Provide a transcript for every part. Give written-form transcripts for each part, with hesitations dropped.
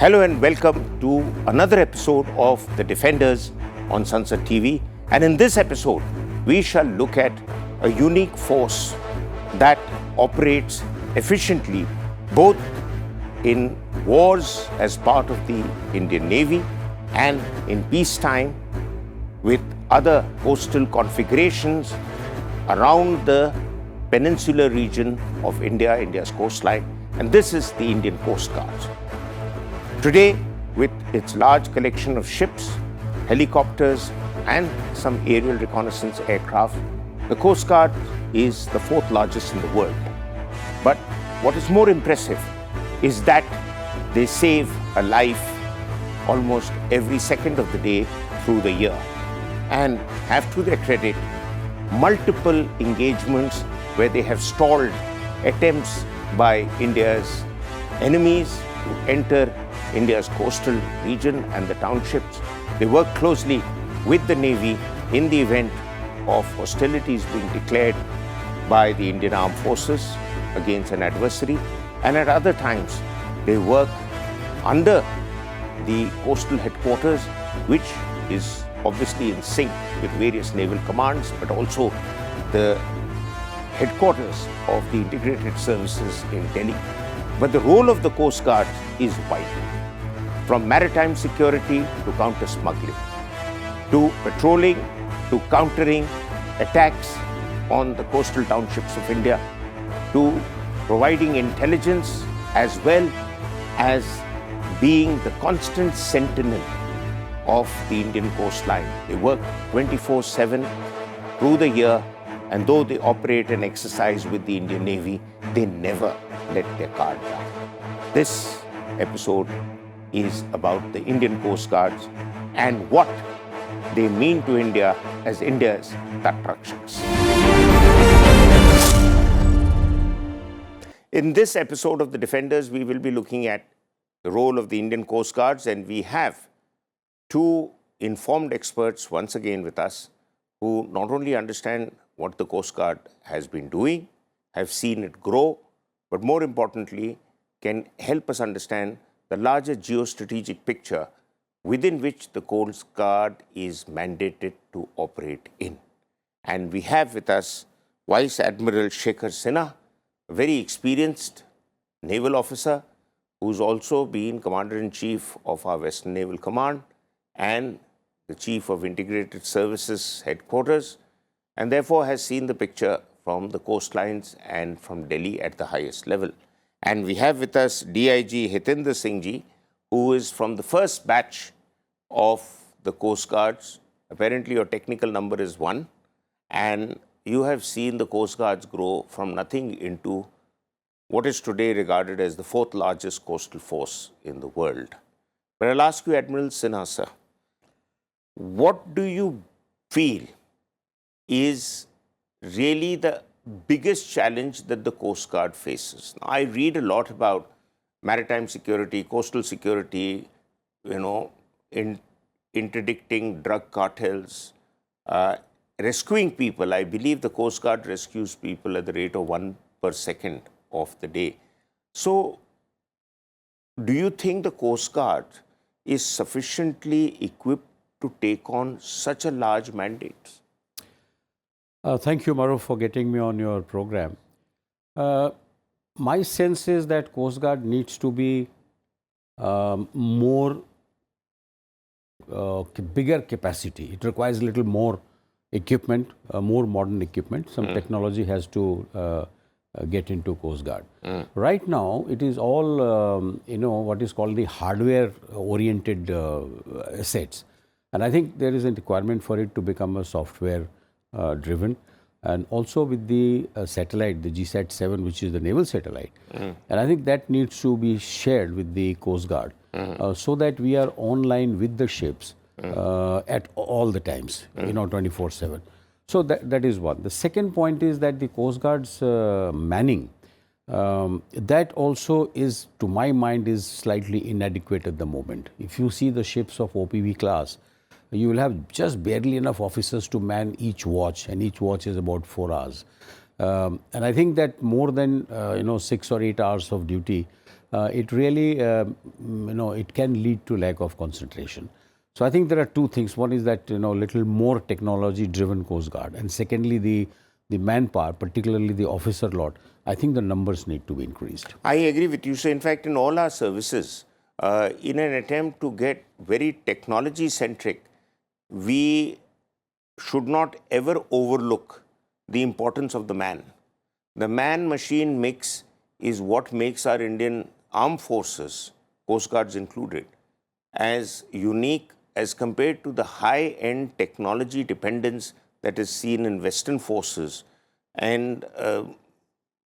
Hello and welcome to another episode of The Defenders on Sansad TV. And in this episode, we shall look at a unique force that operates efficiently both in wars as part of the Indian Navy and in peacetime with other coastal configurations around the peninsular region of India, India's coastline. And this is the Indian Coast Guard. Today, with its large collection of ships, helicopters, and some aerial reconnaissance aircraft, the Coast Guard is the fourth largest in the world. But what is more impressive is that they save a life almost every second of the day through the year and have to their credit multiple engagements where they have stalled attempts by India's enemies to enter India's coastal region and the townships. They work closely with the Navy in the event of hostilities being declared by the Indian Armed Forces against an adversary, and at other times they work under the coastal headquarters, which is obviously in sync with various naval commands, but also the headquarters of the integrated services in Delhi. But the role of the Coast Guard is vital. From maritime security to counter-smuggling, to patrolling, to countering attacks on the coastal townships of India, to providing intelligence as well as being the constant sentinel of the Indian coastline. They work 24/7 through the year, and though they operate and exercise with the Indian Navy, they never let their guard down. This episode is about the Indian Coast Guards and what they mean to India as India's Tatrakshaks. In this episode of The Defenders, we will be looking at the role of the Indian Coast Guards, and we have two informed experts once again with us who not only understand what the Coast Guard has been doing, have seen it grow, but more importantly, can help us understand the larger geostrategic picture within which the Coast Guard is mandated to operate in. And we have with us Vice Admiral Shekhar Sinha, a very experienced naval officer who's also been Commander-in-Chief of our Western Naval Command and the Chief of Integrated Services Headquarters, and therefore has seen the picture from the coastlines and from Delhi at the highest level. And we have with us DIG Hitendra Singh ji, who is from the first batch of the Coast Guards. Apparently your technical number is 1, and you have seen the Coast Guards grow from nothing into what is today regarded as the fourth largest coastal force in the world. But I'll ask you, Admiral Sinha, sir, what do you feel is really the biggest challenge that the Coast Guard faces? Now, I read a lot about maritime security, coastal security, interdicting drug cartels, rescuing people. I believe the Coast Guard rescues people at the rate of 1 per second of the day. So, do you think the Coast Guard is sufficiently equipped to take on such a large mandate? Thank you, Maroof, for getting me on your program. My sense is that Coast Guard needs to be bigger capacity. It requires a little more equipment, more modern equipment. Some technology has to get into Coast Guard. Right now, it is all, what is called the hardware-oriented assets. And I think there is a requirement for it to become a software driven, and also with the satellite, the GSAT-7, which is the naval satellite. And I think that needs to be shared with the Coast Guard so that we are online with the ships at all the times, 24/7. So that is one. The second point is that the Coast Guard's manning, that also is, to my mind, is slightly inadequate at the moment. If you see the ships of OPV class, you will have just barely enough officers to man each watch, and each watch is about 4 hours. And I think that more than 6 or 8 hours of duty it really, it can lead to lack of concentration. So I think there are two things. One is that, little more technology-driven Coast Guard. And secondly, the manpower, particularly the officer lot, I think the numbers need to be increased. I agree with you. So in fact, in all our services, in an attempt to get very technology-centric, we should not ever overlook the importance of the man. The man-machine mix is what makes our Indian armed forces, Coast Guards included, as unique as compared to the high-end technology dependence that is seen in Western forces, and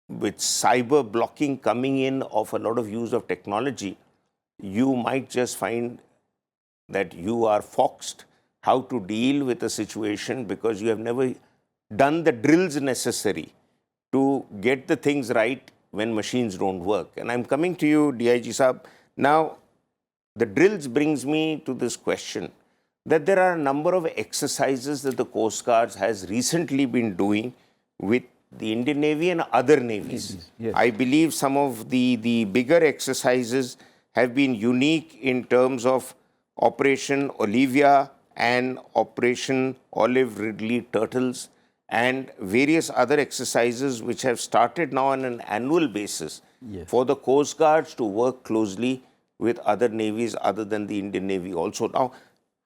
with cyber blocking coming in of a lot of use of technology, you might just find that you are foxed how to deal with a situation because you have never done the drills necessary to get the things right when machines don't work. And I'm coming to you, DIG Saab. Now, the drills brings me to this question that there are a number of exercises that the Coast Guards has recently been doing with the Indian Navy and other navies. Yes. I believe some of the bigger exercises have been unique in terms of Operation Olivia and Operation Olive Ridley Turtles and various other exercises which have started now on an annual basis for the Coast Guards to work closely with other navies other than the Indian Navy also. Now,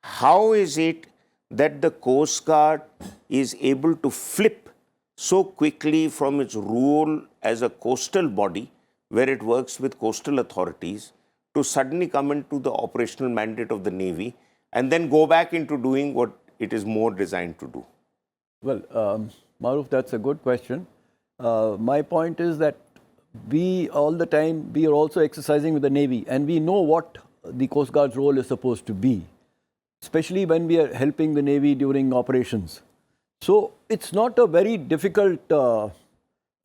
how is it that the Coast Guard is able to flip so quickly from its role as a coastal body, where it works with coastal authorities, to suddenly come into the operational mandate of the Navy and then go back into doing what it is more designed to do? Well, Maroof, that's a good question. My point is that we all the time, we are also exercising with the Navy and we know what the Coast Guard's role is supposed to be, especially when we are helping the Navy during operations. So it's not a very difficult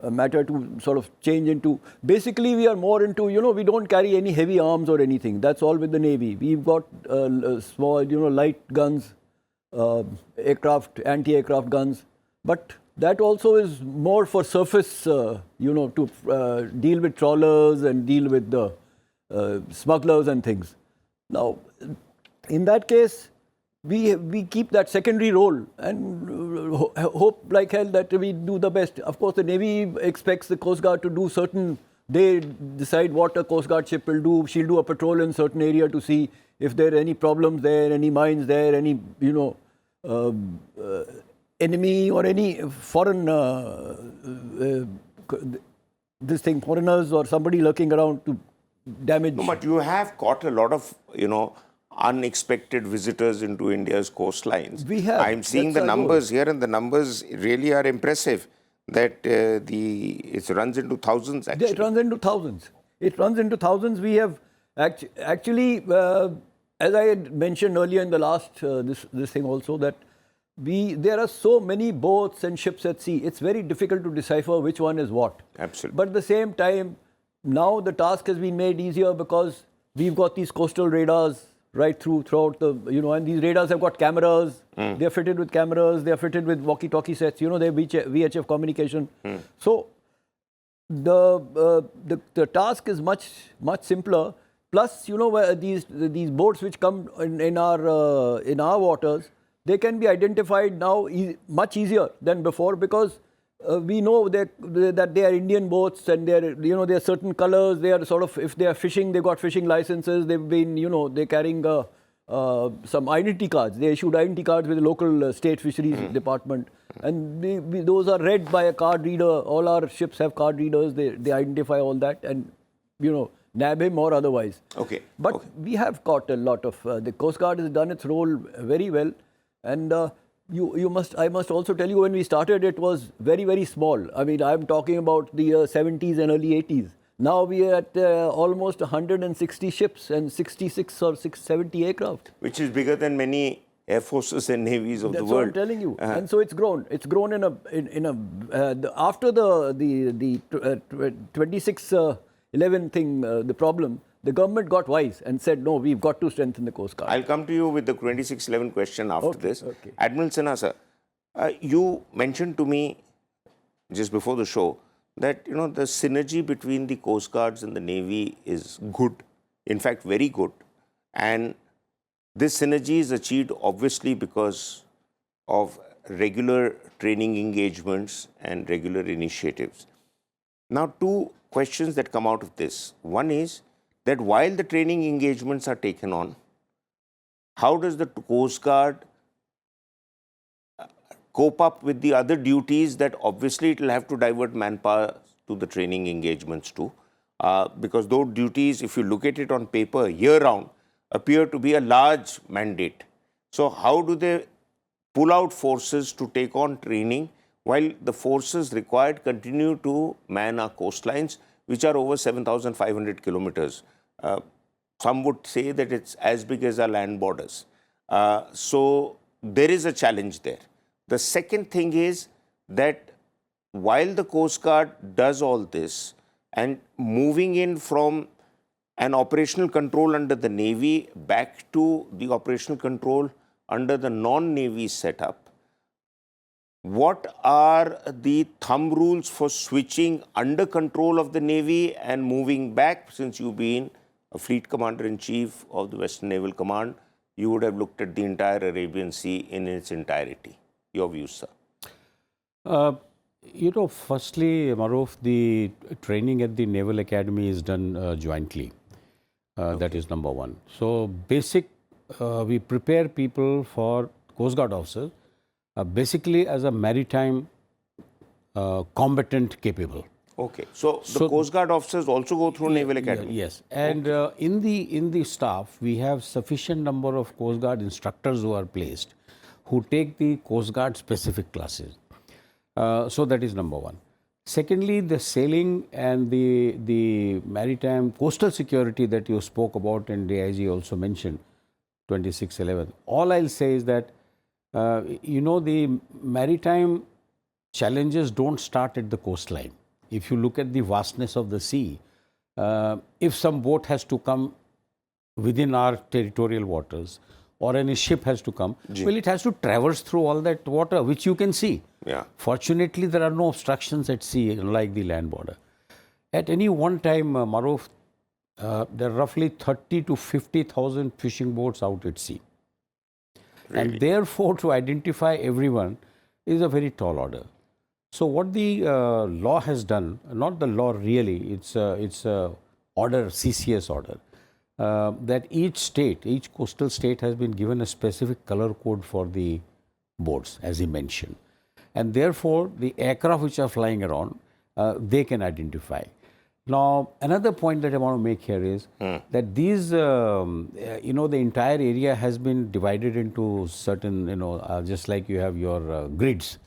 matter to sort of change into. Basically, we are more into, we don't carry any heavy arms or anything. That's all with the Navy. We've got small, light guns, aircraft, anti-aircraft guns. But that also is more for surface, to deal with trawlers and deal with the smugglers and things. Now, in that case, we keep that secondary role and hope like hell that we do the best. Of course, the Navy expects the Coast Guard to do certain, they decide what a Coast Guard ship will do. She'll do a patrol in certain area to see if there are any problems there, any mines there, any, enemy or any foreign, foreigners or somebody lurking around to damage. No, but you have caught a lot of, unexpected visitors into India's coastlines. We have. I'm seeing the numbers here, and the numbers really are impressive. That it runs into thousands. Actually, it runs into thousands. It runs into thousands. We have actually, as I had mentioned earlier in the last this thing also, that there are so many boats and ships at sea. It's very difficult to decipher which one is what. Absolutely. But at the same time, now the task has been made easier because we've got these coastal radars right throughout the, and these radars have got cameras. They're fitted with cameras. They're fitted with walkie-talkie sets. They have VHF communication. So the task is much simpler. Plus, these boats which come in our waters, they can be identified now much easier than before because we know that they are Indian boats and there are certain colors. They are sort of, if they are fishing, they've got fishing licenses. They've been, they're carrying some identity cards. They issued identity cards with the local state fisheries department. And those are read by a card reader. All our ships have card readers. They identify all that and, nab him or otherwise. Okay. But we have caught a lot of, the Coast Guard has done its role very well. And I must also tell you, when we started, it was very, very small. I mean, I'm talking about the 70s and early 80s. Now we are at almost 160 ships and 66 or 70 aircraft. Which is bigger than many air forces and navies of the world. That's what I'm telling you. And so it's grown. It's grown after the 2611 thing, the problem. The government got wise and said, no, we've got to strengthen the Coast Guard. I'll come to you with the 2611 question after this. Okay. Admiral Sinha, sir, you mentioned to me just before the show that, the synergy between the Coast Guards and the Navy is good, in fact, very good. And this synergy is achieved obviously because of regular training engagements and regular initiatives. Now, two questions that come out of this. One is that while the training engagements are taken on, how does the Coast Guard cope up with the other duties that obviously it will have to divert manpower to the training engagements too? Because those duties, if you look at it on paper year-round, appear to be a large mandate. So how do they pull out forces to take on training while the forces required continue to man our coastlines, which are over 7,500 kilometers? Some would say that it's as big as our land borders. So there is a challenge there. The second thing is that while the Coast Guard does all this and moving in from an operational control under the Navy back to the operational control under the non-Navy setup, what are the thumb rules for switching under control of the Navy and moving back? Since you've been a Fleet Commander-in-Chief of the Western Naval Command, you would have looked at the entire Arabian Sea in its entirety. Your views, sir? Firstly, Maroof, the training at the Naval Academy is done jointly. That is number one. So, we prepare people for Coast Guard officers basically as a maritime combatant capable. Okay. So, the Coast Guard officers also go through Naval Academy? Yes. And in the staff, we have sufficient number of Coast Guard instructors who are placed, who take the Coast Guard specific classes. So that is number one. Secondly, the sailing and the maritime coastal security that you spoke about and DIG also mentioned, 2611. All I'll say is that, the maritime challenges don't start at the coastline. If you look at the vastness of the sea, if some boat has to come within our territorial waters, or any ship has to come, well, it has to traverse through all that water, which you can see. Yeah. Fortunately, there are no obstructions at sea, unlike the land border. At any one time, Maroof, there are roughly 30 to 50,000 fishing boats out at sea. Really? And therefore, to identify everyone is a very tall order. So what the law has done, not the law really, it's a order, CCS order, that each coastal state has been given a specific color code for the boats, as he mentioned. And therefore, the aircraft which are flying around, they can identify. Now, another point that I want to make here is that these, the entire area has been divided into certain, just like you have your grids.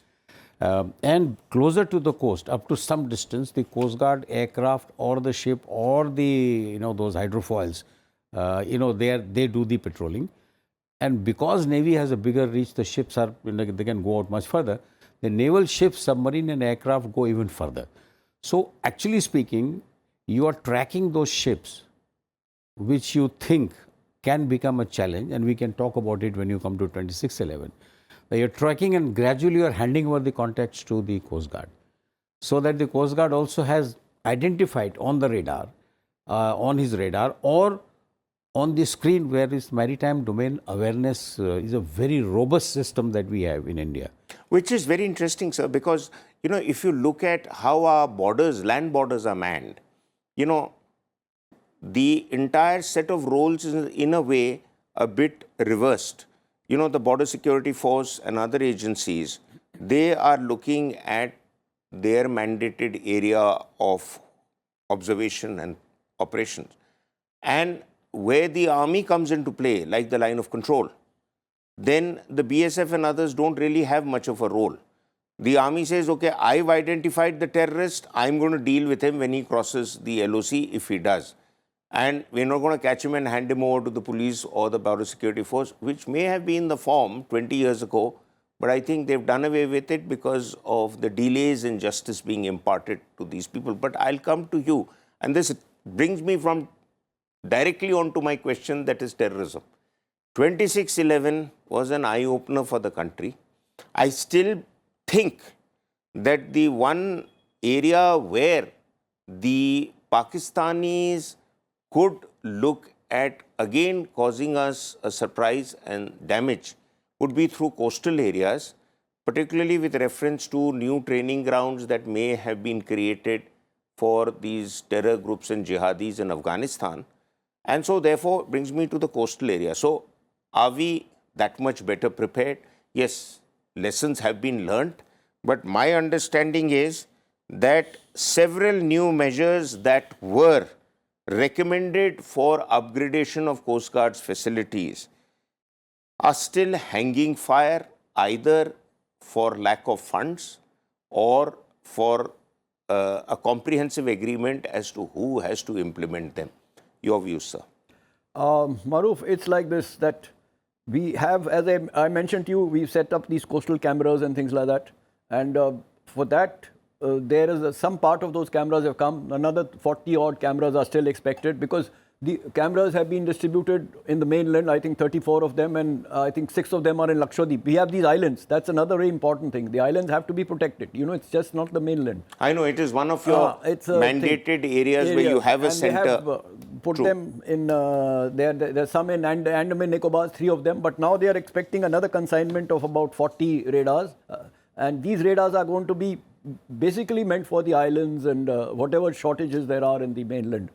And closer to the coast, up to some distance, the Coast Guard aircraft or the ship or the, those hydrofoils, they do the patrolling. And because Navy has a bigger reach, the ships are, they can go out much further. The naval ships, submarine and aircraft go even further. So actually speaking, you are tracking those ships which you think can become a challenge, and we can talk about it when you come to 2611. You're tracking and gradually you are handing over the contacts to the Coast Guard, so that the Coast Guard also has identified on the radar, on his radar, or on the screen where this maritime domain awareness is a very robust system that we have in India. Which is very interesting, sir, because, if you look at how our borders, land borders are manned, the entire set of roles is in a way a bit reversed. The Border Security Force and other agencies, they are looking at their mandated area of observation and operations. And where the army comes into play, like the line of control, then the BSF and others don't really have much of a role. The army says, okay, I've identified the terrorist, I'm going to deal with him when he crosses the LOC, if he does. And we're not going to catch him and hand him over to the police or the Border Security Force, which may have been the form 20 years ago, but I think they've done away with it because of the delays in justice being imparted to these people. But I'll come to you, and this brings me from directly on to my question, that is terrorism. 2611 was an eye-opener for the country. I still think that the one area where the Pakistanis could look at again causing us a surprise and damage would be through coastal areas, particularly with reference to new training grounds that may have been created for these terror groups and jihadis in Afghanistan. And so therefore brings me to the coastal area. So are we that much better prepared? Yes, lessons have been learnt, but my understanding is that several new measures that were recommended for upgradation of Coast Guard's facilities are still hanging fire, either for lack of funds or for a comprehensive agreement as to who has to implement them. Your views, sir? Maroof, it's like this, that we have, as I mentioned to you, we've set up these coastal cameras and things like that. And for that, there is some part of those cameras have come. Another 40 odd cameras are still expected, because the cameras have been distributed in the mainland, I think 34 of them, and I think 6 of them are in Lakshadweep. We have these islands. That's another very important thing. The islands have to be protected. You know, it's just not the mainland. I know, it is one of your mandated areas where you have a center. They have put them in, there's some in Andaman Nicobar, 3 of them, but now they are expecting another consignment of about 40 radars. And these radars are going to be basically meant for the islands and whatever shortages there are in the mainland.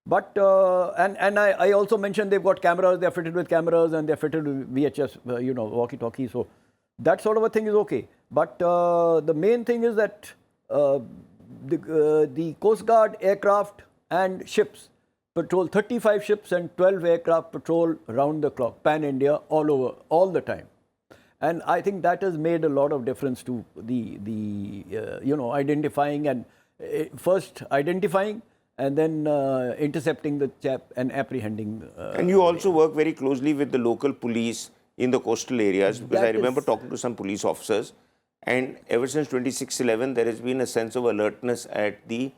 But, and I also mentioned they've got cameras, they're fitted with cameras and they're fitted with VHS, you know, walkie-talkie. So that sort of a thing is okay. But the main thing is that the Coast Guard aircraft and ships patrol, 35 ships and 12 aircraft patrol round the clock, pan-India, all over, all the time. And I think that has made a lot of difference to the you know, identifying and first identifying and then intercepting the chap and apprehending. And you also work very closely with the local police in the coastal areas, because I remember talking to some police officers, and ever since 26/11 there has been a sense of alertness at the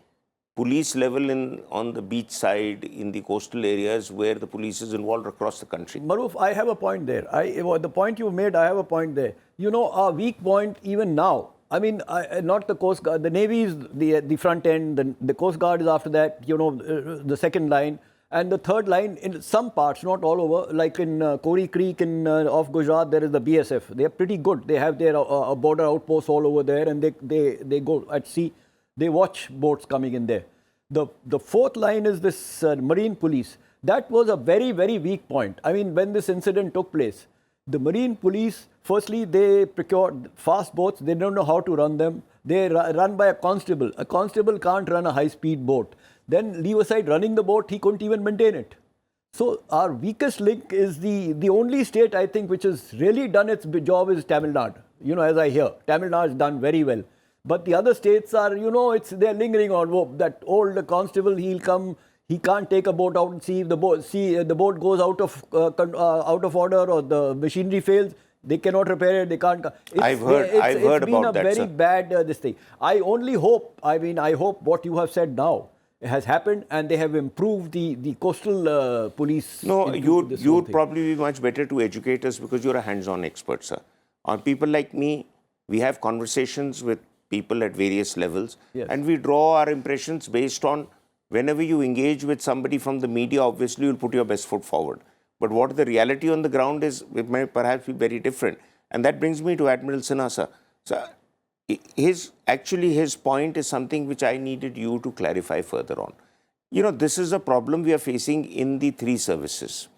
police level on the beach side, in the coastal areas where the police is involved across the country. Maroof, I have a point there. The point you made, I have a point there. You know, our weak point even now, I mean, not the Coast Guard, the Navy is the front end, the Coast Guard is after that, you know, the second line. And the third line, in some parts, not all over, like in Kori Creek off Gujarat, there is the BSF. They are pretty good. They have their border outposts all over there, and they go at sea. They watch boats coming in there. The fourth line is this Marine Police. That was a very, very weak point. I mean, when this incident took place, the Marine Police, firstly, they procured fast boats. They don't know how to run them. They run by a constable. A constable can't run a high-speed boat. Then leave aside running the boat, he couldn't even maintain it. So our weakest link is the only state, I think, which has really done its job is Tamil Nadu. You know, as I hear, Tamil Nadu has done very well. But the other states are, you know, they're lingering on hope. That old constable, he'll come, he can't take a boat out and see if the boat goes out of order or the machinery fails. They cannot repair it. They can't. I've heard about that. It's been a very bad this thing. I only hope. I mean, I hope what you have said now has happened, and they have improved the coastal police. No, you'd probably be much better to educate us, because you're a hands-on expert, sir. On people like me, we have conversations with people at various levels, yes, and we draw our impressions based on, whenever you engage with somebody from the media, obviously you'll put your best foot forward. But what the reality on the ground is, it may perhaps be very different. And that brings me to Admiral Sinha, sir. So, his point is something which I needed you to clarify further on. You know, this is a problem we are facing in the 3 services.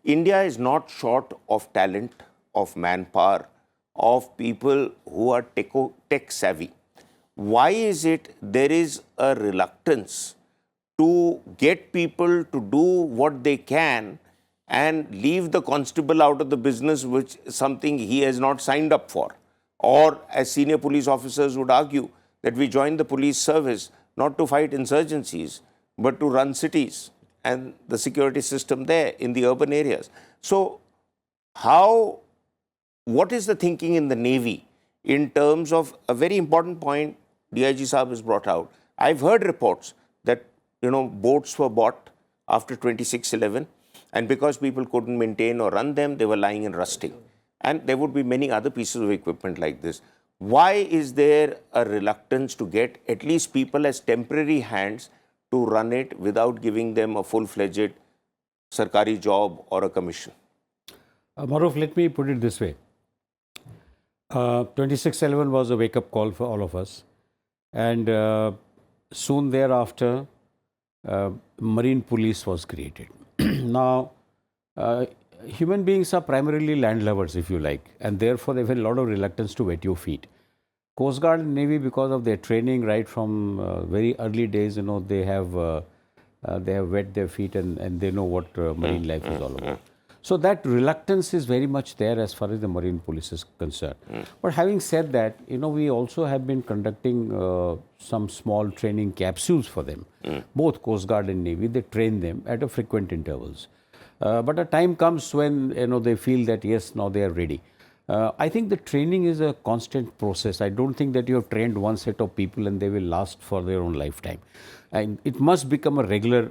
India is not short of talent, of manpower, of people who are tech savvy. Why is it there is a reluctance to get people to do what they can and leave the constable out of the business, which is something he has not signed up for? Or, as senior police officers would argue, that we joined the police service not to fight insurgencies, but to run cities and the security system there in the urban areas. So, what is the thinking in the Navy in terms of a very important point DIG Saab has brought out? I've heard reports that, you know, boats were bought after 26/11, and because people couldn't maintain or run them, they were lying and rusting. And there would be many other pieces of equipment like this. why is there a reluctance to get at least people as temporary hands to run it without giving them a full-fledged sarkari job or a commission? Maroof, let me put it this way. 26/11 was a wake-up call for all of us. And soon thereafter, Marine Police was created. Now, human beings are primarily land lovers, if you like, and therefore they have a lot of reluctance to wet your feet. Coast Guard and Navy, because of their training right from very early days, they have wet their feet and they know what marine life is all about. So that reluctance is very much there as far as the Marine Police is concerned. But having said that, we also have been conducting some small training capsules for them. Both Coast Guard and Navy, they train them at a frequent intervals. But a time comes when they feel that yes, now they are ready. I think the training is a constant process. I don't think that you have trained one set of people and they will last for their own lifetime. And it must become a regular,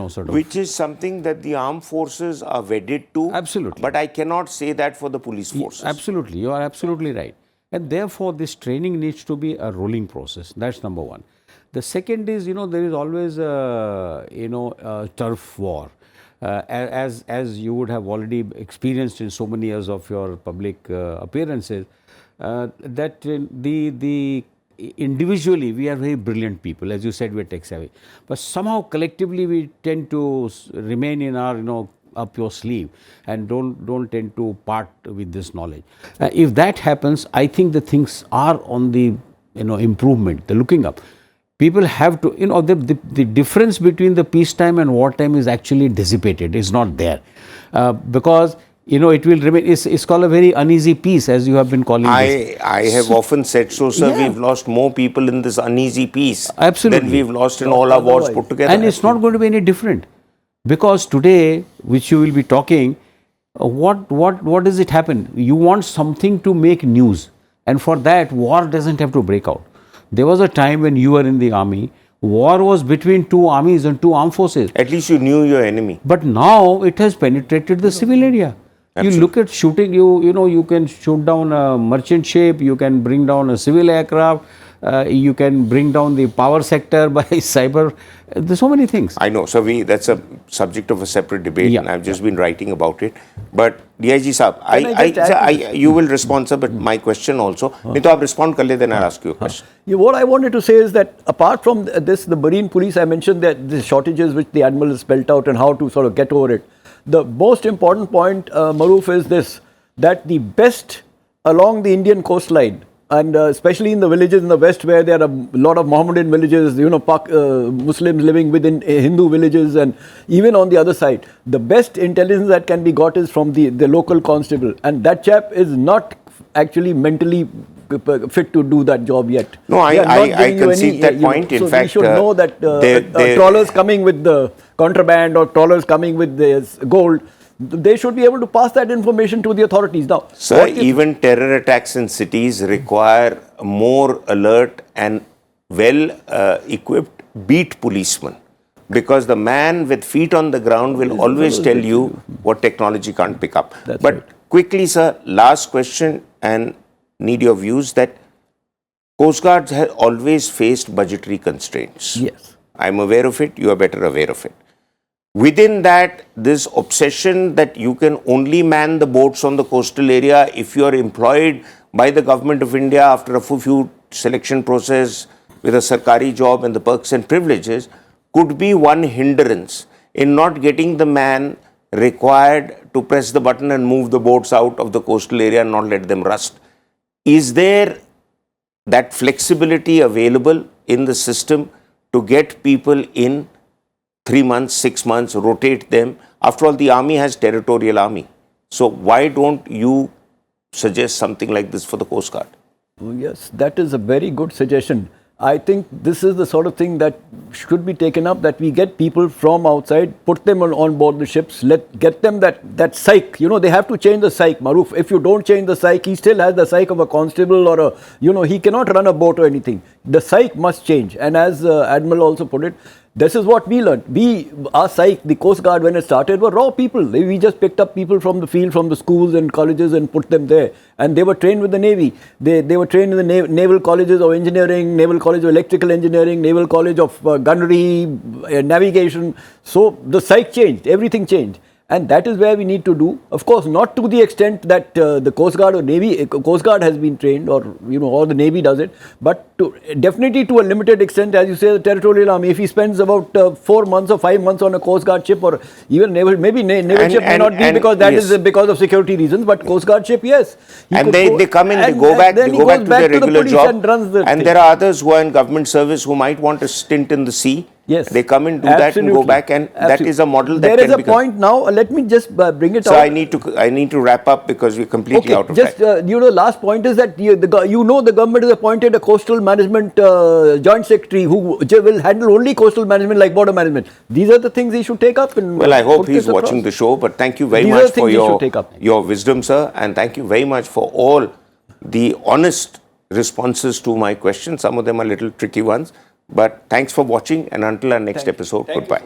sort of. Which is something that the armed forces are wedded to. Absolutely. But I cannot say that for the police forces. Absolutely. You are absolutely right. And therefore, this training needs to be a rolling process. That's number one. The second is, there is always a turf war. As you would have already experienced in so many years of your public appearances, that the individually we are very brilliant people. As you said, we are tech savvy, but somehow collectively we tend to remain in our up your sleeve and don't tend to part with this knowledge. If that happens, I think the things are on the improvement. They're looking up. People have to, the difference between the peacetime and wartime is actually dissipated. It's not there because it will remain. It's called a very uneasy peace, as you have been calling this. I have often said so, sir. Yeah. We've lost more people in this uneasy peace than we've lost in all our wars put together. And it's not going to be any different because today, which you will be talking, what does it happen? You want something to make news, and for that, war doesn't have to break out. There was a time when you were in the army, war was between two armies and two armed forces. At least you knew your enemy. But now it has penetrated the civil area. Absolutely. You look at shooting, you can shoot down a merchant ship, you can bring down a civil aircraft, you can bring down the power sector by cyber. There's so many things. I know. So that's a subject of a separate debate, and I've just been writing about it. But DIG Saab, you will respond, sir, but my question also. Nahi to aap respond kar le, then I'll ask you a question. What I wanted to say is that apart from this, the Marine Police, I mentioned that the shortages which the Admiral has spelled out and how to sort of get over it. The most important point, Maroof, is this, that the best along the Indian coastline, and especially in the villages in the west where there are a lot of Mohammedan villages, Muslims living within Hindu villages, and even on the other side, the best intelligence that can be got is from the local constable, and that chap is not actually mentally fit to do that job yet. No, I concede that point. In fact, we should know that trawlers coming with the contraband or trawlers coming with this gold, they should be able to pass that information to the authorities. Now, sir, even terror attacks in cities require more alert and well-equipped beat policemen, because the man with feet on the ground will always tell you what technology can't pick up. But quickly, sir, last question, and need your views, that Coast Guards have always faced budgetary constraints. Yes. I'm aware of it, you are better aware of it. Within that, this obsession that you can only man the boats on the coastal area if you are employed by the government of India after a few selection process with a sarkari job and the perks and privileges could be one hindrance in not getting the man required to press the button and move the boats out of the coastal area and not let them rust. Is there that flexibility available in the system to get people in 3 months, 6 months, rotate them? After all, the army has territorial army. So why don't you suggest something like this for the Coast Guard? Oh, yes, that is a very good suggestion. I think this is the sort of thing that should be taken up, that we get people from outside, put them on board the ships, get them that psyche. They have to change the psyche, Maroof. If you don't change the psyche, he still has the psyche of a constable or he cannot run a boat or anything. The psyche must change. And as Admiral also put it, This is what we learned. Our psych, the Coast Guard, when it started, were raw people. We just picked up people from the field, from the schools and colleges, and put them there. And they were trained with the Navy. They were trained in the Naval Colleges of Engineering, Naval College of Electrical Engineering, Naval College of Gunnery, Navigation. So the psych changed. Everything changed. And that is where we need to do. Of course, not to the extent that the Coast Guard or Navy, Coast Guard has been trained, or or the Navy does it, but definitely to a limited extent. As you say, the territorial army, if he spends about 4 months or 5 months on a Coast Guard ship, or even naval, maybe naval ship may not be, because that is because of security reasons, but Coast Guard ship, yes. And they come in, they go back to their regular job. And there are others who are in government service who might want a stint in the sea. Yes. They come in, do that and go back, and that is a model that there is a point now. Let me just bring it out. So I need to wrap up because we're completely out of time. Just the last point is that the government has appointed a coastal management joint secretary who will handle only coastal management, like border management. These are the things he should take up. And well, I hope he's watching the show. But thank you very much for your wisdom, sir, and thank you very much for all the honest responses to my questions. Some of them are little tricky ones. But thanks for watching, and until our next episode, goodbye.